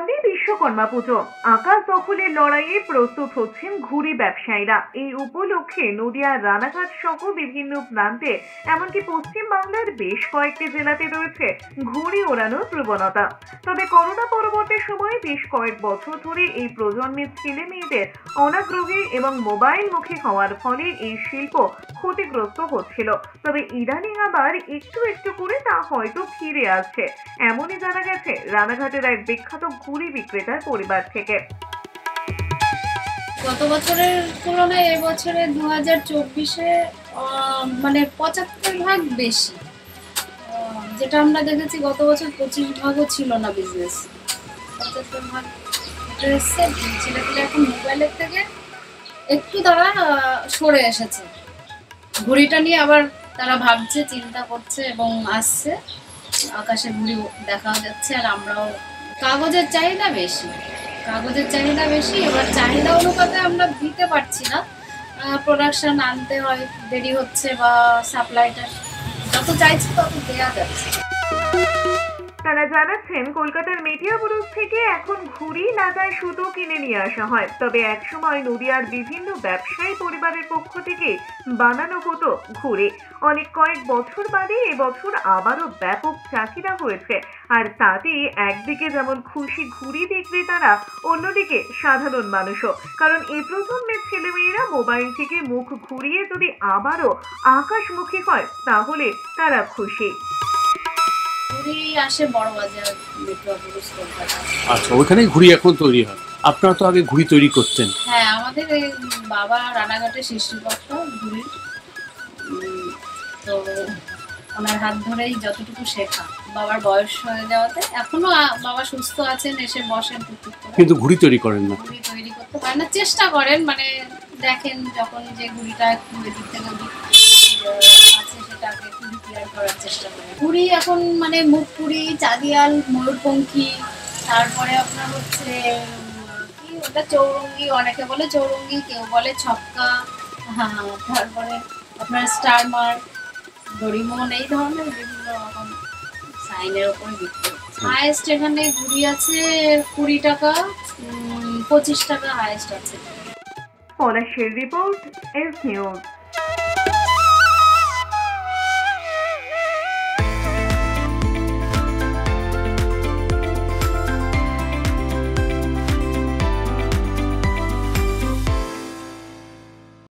সামনে বিশ্বকর্মা পুজো, আকাশ দখলের লড়াইয়ে প্রস্তুত হচ্ছেন ঘুড়ি ব্যবসায়ীরা। এই উপলক্ষে নদিয়ার রানাঘাট সহ বিভিন্ন প্রান্তে এমনকি পশ্চিম বাংলার বেশ কয়েকটি জেলাতে রয়েছে ঘুড়ি ওড়ানোর প্রবণতা। তবে করোনা পরবর্তী সময়ে বেশ কয়েক বছর ধরে এই প্রজন্মের ছেলে মেয়েদের অনাগ্রহী এবং মোবাইল মুখী হওয়ার ফলে এই শিল্প ক্ষতিগ্রস্ত হচ্ছিল। তবে ইদানিং আবার একটু একটু করে তা হয়তো ফিরে আসছে, এমনই জানা গেছে রানাঘাটের এক বিখ্যাত ঘুড়ি বিক্রেতার পরিবার থেকে। গত বছরের তুলনায় এবছরে 2024-এ মানে 75% বেশি, যেটা আমরা দেখেছি গত বছর 25% ছিল না বিজনেস। 75% এটা হচ্ছে ছেলেপেলে এখন মোবাইলের থেকে একটু তারা সরে এসেছে, ঘুড়িটা নিয়ে আবার তারা ভাবছে, চিন্তা করছে এবং আসছে। আকাশে ঘুড়ি দেখা যাচ্ছে। আর আমরাও কাগজের চাহিদা বেশি, এবার চাহিদা অনুপাতে আমরা দিতে পারছি না, প্রোডাকশন আনতে হয়, দেরি হচ্ছে বা সাপ্লাইটা যত চাইছে তত দেওয়া যাচ্ছে। তারা জানাচ্ছেন কলকাতার মেটিয়াবুরুজ থেকে এখন ঘুড়ি লাগায় সুতো কিনে নিয়ে আসা হয়। তবে একসময় নদিয়ার বিভিন্ন ব্যবসায়ী পরিবারের পক্ষ থেকে বানানো হতো ঘুড়ি। কয়েক বছর বাদে এবছর আবারও ব্যাপক চাহিদা হয়েছে। আর তাতেই একদিকে যেমন খুশি ঘুড়ি বিক্রেতারা, অন্যদিকে সাধারণ মানুষও। কারণ এই প্রজন্মের ছেলেমেয়েরা মোবাইল থেকে মুখ ঘুরিয়ে যদি আবারও আকাশমুখী হয় তাহলে তারা খুশি। ঘুড়ি আসে বড় বাজার, মেটিয়াবুরুজ, কলকাতা। আচ্ছা, ওইখানেই ঘুড়ি এখন তৈরি হয়? আপনারা তো আগে ঘুড়ি তৈরি করতেন? হ্যাঁ, আমাদের বাবা রানাঘাটে সৃষ্টিকর্তা ঘুড়ির, তো ওনার হাত ধরেই যতটুকু শেখা। বাবার বয়স হয়ে যাওয়াতে এখনো বাবা সুস্থ আছেন, এসে বসেন টুকটুক করে, কিন্তু ঘুড়ি তৈরি করেন না। ঘুড়ি তৈরি করতে পারেন না, চেষ্টা করেন, মানে দেখেন যখন যে ঘুড়িটা একটু এদিক থেকে ওদিক আছে সেটাকে একটু রিপেয়ার করার চেষ্টা করেন। ঘুড়ি এখন মানে মুখপুরি, চাঁদিয়াল, ময়ূরপঙ্খী, তারপরে আপনার হচ্ছে কি ওটা চৌরঙ্গি, অনেকে বলে চৌরঙ্গি, কেউ বলে ছক্কা, তারপরে আপনার স্টার মার্ক, ডোরিমন, এই ধরনের বিভিন্ন রকম সাইনের উপরে বিক্রি। হায়েস্ট এখানে ঘুড়ি আছে 20 টাকা, 25 টাকা হায়েস্ট আছে। পলাশের রিপোর্ট, এস নিউজ।